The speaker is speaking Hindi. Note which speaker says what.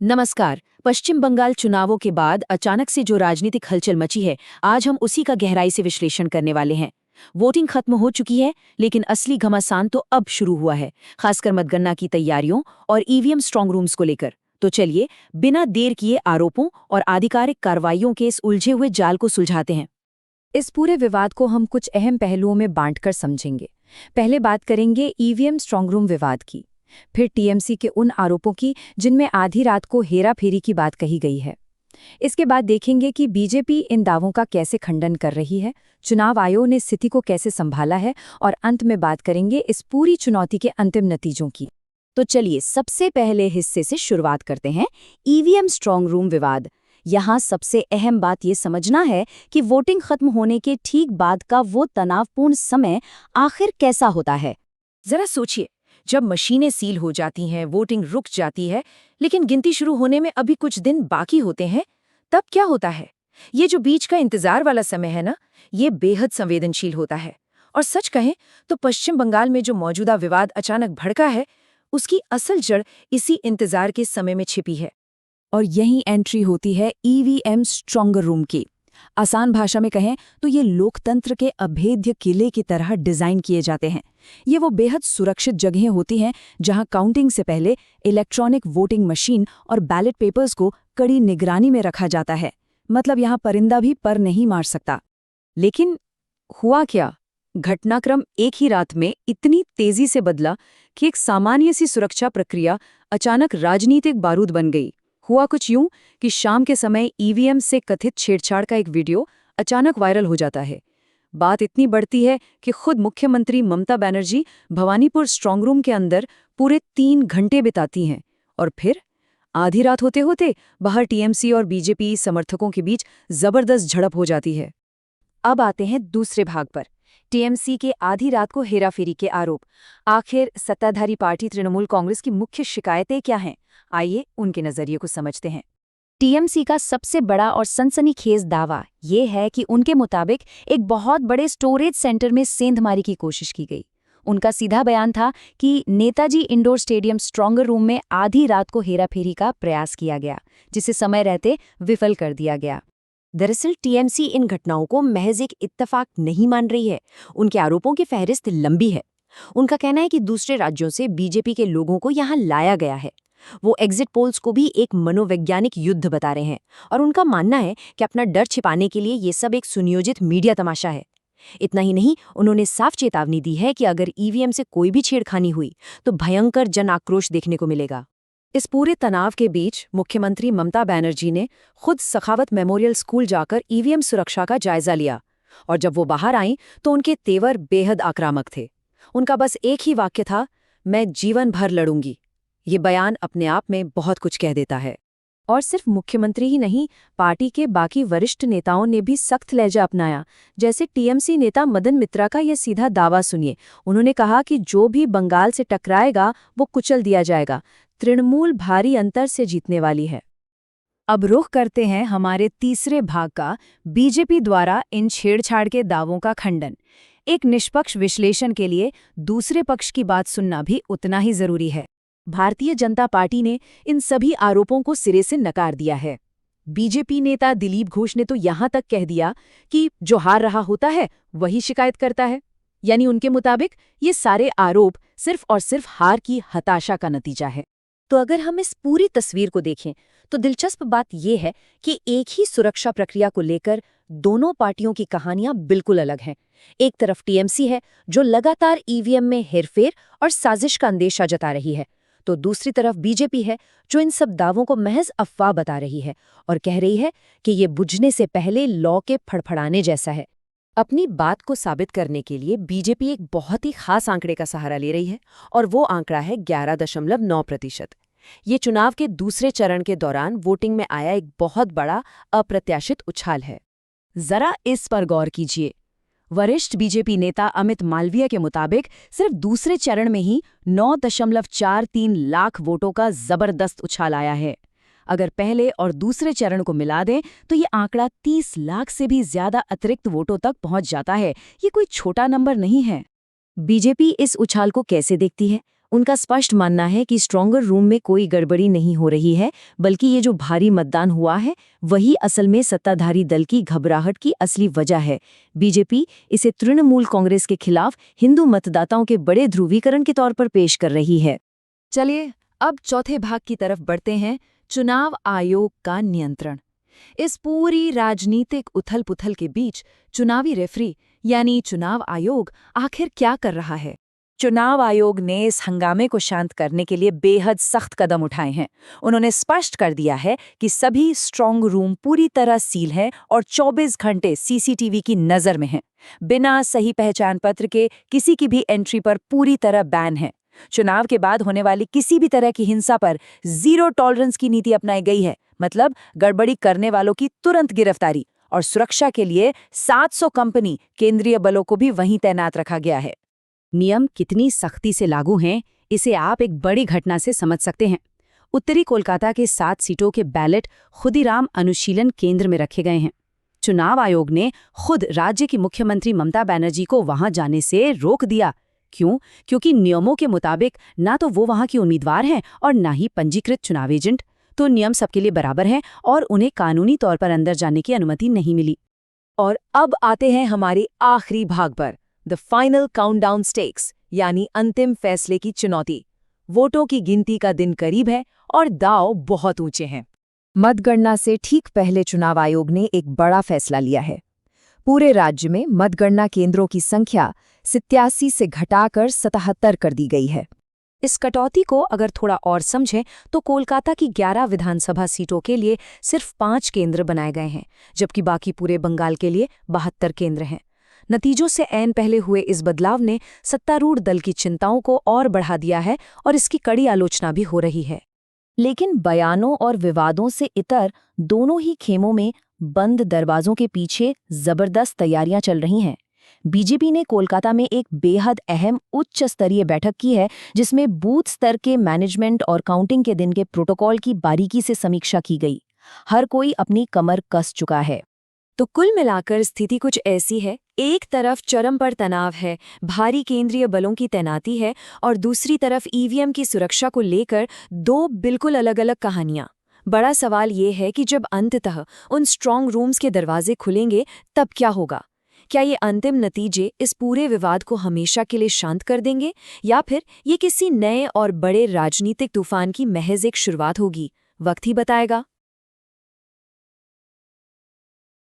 Speaker 1: नमस्कार। पश्चिम बंगाल चुनावों के बाद अचानक से जो राजनीतिक हलचल मची है, आज हम उसी का गहराई से विश्लेषण करने वाले हैं। वोटिंग खत्म हो चुकी है, लेकिन असली घमासान तो अब शुरू हुआ है, खासकर मतगणना की तैयारियों और ईवीएम स्ट्रांग रूम्स को लेकर। तो चलिए, बिना देर किए आरोपों और आधिकारिक कार्रवाइयों के इस उलझे हुए जाल को सुलझाते हैं।
Speaker 2: इस पूरे विवाद को हम कुछ अहम पहलुओं में बांटकर समझेंगे। पहले बात करेंगे ईवीएम स्ट्रांग रूम विवाद की, फिर टीएमसी के उन आरोपों की जिनमें आधी रात को हेराफेरी की बात कही गई है। इसके बाद देखेंगे कि बीजेपी इन दावों का कैसे खंडन कर रही है, चुनाव आयोग ने स्थिति को कैसे संभाला है, और अंत में बात करेंगे इस पूरी चुनौती के अंतिम नतीजों की।
Speaker 1: तो चलिए, सबसे पहले हिस्से से शुरुआत करते हैं, ईवीएम स्ट्रांग रूम विवाद। यहाँ सबसे अहम बात ये समझना है कि वोटिंग खत्म होने के ठीक बाद का वो तनावपूर्ण समय आखिर कैसा होता है। जरा सोचिए, जब मशीनें सील हो जाती हैं, वोटिंग रुक जाती है, लेकिन गिनती शुरू होने में अभी कुछ दिन बाकी होते हैं, तब क्या होता है? ये जो बीच का इंतजार वाला समय है ना, ये बेहद संवेदनशील होता है। और सच कहें तो पश्चिम बंगाल में जो मौजूदा विवाद अचानक भड़का है, उसकी असल जड़ इसी इंतजार के समय में छिपी है।
Speaker 2: और यही एंट्री होती है ईवीएम स्ट्रांगर रूम की। आसान भाषा में कहें तो ये लोकतंत्र के अभेद्य किले की तरह डिजाइन किए जाते हैं। ये वो बेहद सुरक्षित जगहें होती हैं जहां काउंटिंग से पहले इलेक्ट्रॉनिक वोटिंग मशीन और बैलेट पेपर्स को कड़ी निगरानी में रखा जाता है। मतलब यहां परिंदा भी पर नहीं मार सकता। लेकिन हुआ क्या? घटनाक्रम एक ही रात में इतनी तेजी से बदला कि एक सामान्य सी सुरक्षा प्रक्रिया अचानक राजनीतिक बारूद बन गई। हुआ कुछ यूं कि शाम के समय ईवीएम से कथित छेड़छाड़ का एक वीडियो अचानक वायरल हो जाता है। बात इतनी बढ़ती है कि खुद मुख्यमंत्री ममता बनर्जी भवानीपुर स्ट्रांग रूम के अंदर पूरे 3 घंटे बिताती हैं। और फिर आधी रात होते होते बाहर टीएमसी और बीजेपी समर्थकों के बीच जबरदस्त झड़प हो जाती है। अब आते हैं दूसरे भाग पर, टीएमसी के आधी रात को हेराफेरी के आरोप। आखिर सत्ताधारी पार्टी तृणमूल कांग्रेस की मुख्य शिकायतें क्या हैं? आइए उनके नजरिए को समझते हैं।
Speaker 1: टीएमसी का सबसे बड़ा और सनसनीखेज दावा ये है कि उनके मुताबिक एक बहुत बड़े स्टोरेज सेंटर में सेंधमारी की कोशिश की गई। उनका सीधा बयान था कि Netaji indoor stadium stronger room में आधी रात को हेराफेरी का प्रयास किया गया, जिसे समय रहते विफल कर दिया गया। दरअसल टीएमसी इन घटनाओं को महज एक इत्तेफाक नहीं मान रही है। उनके आरोपों की फहरिस्त लंबी है। उनका कहना है कि दूसरे राज्यों से बीजेपी के लोगों को यहाँ लाया गया है। वो एग्जिट पोल्स को भी एक मनोवैज्ञानिक युद्ध बता रहे हैं, और उनका मानना है कि अपना डर छिपाने के लिए ये सब एक सुनियोजित मीडिया तमाशा है। इतना ही नहीं, उन्होंने साफ चेतावनी दी है कि अगर ईवीएम से कोई भी छेड़खानी हुई तो भयंकर जन आक्रोश देखने को मिलेगा। इस पूरे तनाव के बीच मुख्यमंत्री ममता बनर्जी ने खुद सखावत मेमोरियल स्कूल जाकर ईवीएम सुरक्षा का जायजा लिया, और जब वो बाहर आईं तो उनके तेवर बेहद आक्रामक थे। उनका बस एक ही वाक्य था, मैं जीवन भर लड़ूंगी। ये बयान अपने आप में बहुत कुछ कह देता है।
Speaker 2: और सिर्फ मुख्यमंत्री ही नहीं, पार्टी के बाकी वरिष्ठ नेताओं ने भी सख्त लहजा अपनाया। जैसे टीएमसी नेता मदन मित्रा का यह सीधा दावा सुनिए। उन्होंने कहा कि जो भी बंगाल से टकराएगा वो कुचल दिया जाएगा। तृणमूल भारी अंतर से जीतने वाली है। अब रुख करते हैं हमारे तीसरे भाग का, बीजेपी द्वारा इन छेड़छाड़ के दावों का खंडन। एक निष्पक्ष विश्लेषण के लिए दूसरे पक्ष की बात सुनना भी उतना ही जरूरी है। भारतीय जनता पार्टी ने इन सभी आरोपों को सिरे से नकार दिया है। बीजेपी नेता दिलीप घोष ने तो यहां तक कह दिया कि जो हार रहा होता है वही शिकायत करता है। यानी उनके मुताबिक ये सारे आरोप सिर्फ और सिर्फ हार की हताशा का नतीजा है।
Speaker 1: तो अगर हम इस पूरी तस्वीर को देखें तो दिलचस्प बात यह है कि एक ही सुरक्षा प्रक्रिया को लेकर दोनों पार्टियों की कहानियां बिल्कुल अलग हैं। एक तरफ टीएमसी है जो लगातार ईवीएम में हेरफेर और साजिश का अंदेशा जता रही है, तो दूसरी तरफ बीजेपी है जो इन सब दावों को महज अफवाह बता रही है और कह रही है कि ये बुझने से पहले लौ के फड़फड़ाने जैसा है। अपनी बात को साबित करने के लिए बीजेपी एक बहुत ही खास आंकड़े का सहारा ले रही है, और वो आंकड़ा है 11.9%। ये चुनाव के दूसरे चरण के दौरान वोटिंग में आया एक बहुत बड़ा अप्रत्याशित उछाल है।
Speaker 2: जरा इस पर गौर कीजिए। वरिष्ठ बीजेपी नेता अमित मालवीय के मुताबिक सिर्फ दूसरे चरण में ही 9.43 लाख वोटों का जबरदस्त उछाल आया है। अगर पहले और दूसरे चरण को मिला दें तो ये आंकड़ा 30 लाख से भी ज्यादा अतिरिक्त वोटों तक पहुंच जाता है। ये कोई छोटा नंबर नहीं है।
Speaker 1: बीजेपी इस उछाल को कैसे देखती है? उनका स्पष्ट मानना है कि स्ट्रॉन्गर रूम में कोई गड़बड़ी नहीं हो रही है, बल्कि ये जो भारी मतदान हुआ है वही असल में सत्ताधारी दल की घबराहट की असली वजह है। बीजेपी इसे तृणमूल कांग्रेस के खिलाफ हिंदू मतदाताओं के बड़े ध्रुवीकरण के तौर पर पेश कर रही है।
Speaker 2: चलिए अब चौथे भाग की तरफ बढ़ते हैं, चुनाव आयोग का नियंत्रण। इस पूरी राजनीतिक उथल-पुथल के बीच चुनावी रेफरी यानी चुनाव आयोग आखिर क्या कर रहा है?
Speaker 1: चुनाव आयोग ने इस हंगामे को शांत करने के लिए बेहद सख्त कदम उठाए हैं। उन्होंने स्पष्ट कर दिया है कि सभी स्ट्रॉन्ग रूम पूरी तरह सील हैं और 24 घंटे सीसीटीवी की नज़र में हैं। बिना सही पहचान पत्र के किसी की भी एंट्री पर पूरी तरह बैन है। चुनाव के बाद होने वाली किसी भी तरह की हिंसा पर जीरो टॉलरेंस की नीति अपनाई गई है, मतलब गड़बड़ी करने वालों की तुरंत गिरफ्तारी। और सुरक्षा के लिए 700 कंपनी केंद्रीय बलों को भी वहीं तैनात रखा गया है।
Speaker 2: नियम कितनी सख्ती से लागू हैं, इसे आप एक बड़ी घटना से समझ सकते हैं। उत्तरी कोलकाता के 7 सीटों के बैलेट खुदीराम अनुशीलन केंद्र में रखे गए हैं। चुनाव आयोग ने खुद राज्य की मुख्यमंत्री ममता बनर्जी को वहां जाने से रोक दिया। क्यों? क्योंकि नियमों के मुताबिक ना तो वो वहां की उम्मीदवार हैं और ना ही पंजीकृत चुनाव एजेंट। तो नियम सबके लिए बराबर हैं और उन्हें कानूनी तौर पर अंदर जाने की अनुमति नहीं मिली।
Speaker 1: और अब आते हैं हमारे आखिरी भाग पर, द फाइनल काउंटडाउन स्टेक्स, यानी अंतिम फैसले की चुनौती। वोटों की गिनती का दिन करीब है और दांव बहुत ऊंचे हैं। मतगणना से ठीक पहले चुनाव आयोग ने एक बड़ा फैसला लिया है। पूरे राज्य में मतगणना केंद्रों की संख्या 87 से घटाकर 77 कर दी गई है। इस कटौती को अगर थोड़ा और समझें तो कोलकाता की 11 विधानसभा सीटों के लिए सिर्फ 5 केंद्र बनाए गए हैं, जबकि बाकी पूरे बंगाल के लिए 72 केंद्र हैं। नतीजों से ऐन पहले हुए इस बदलाव ने सत्तारूढ़ दल की चिंताओं को और बढ़ा दिया है और इसकी कड़ी आलोचना भी हो रही है। लेकिन बयानों और विवादों से इतर दोनों ही खेमों में बंद दरवाजों के पीछे जबरदस्त तैयारियां चल रही हैं। बीजेपी ने कोलकाता में एक बेहद अहम उच्च स्तरीय बैठक की है, जिसमें बूथ स्तर के मैनेजमेंट और काउंटिंग के दिन के प्रोटोकॉल की बारीकी से समीक्षा की गई। हर कोई अपनी कमर कस चुका है। तो कुल मिलाकर स्थिति कुछ ऐसी है, एक तरफ चरम पर तनाव है, भारी केंद्रीय बलों की तैनाती है, और दूसरी तरफ ईवीएम की सुरक्षा को लेकर दो बिल्कुल अलग-अलग कहानियां। बड़ा सवाल ये है कि जब अंततः उन स्ट्रॉन्ग रूम्स के दरवाजे खुलेंगे तब क्या होगा? क्या ये अंतिम नतीजे इस पूरे विवाद को हमेशा के लिए शांत कर देंगे, या फिर ये किसी नए और बड़े राजनीतिक तूफान की महज एक शुरुआत होगी? वक्त ही बताएगा।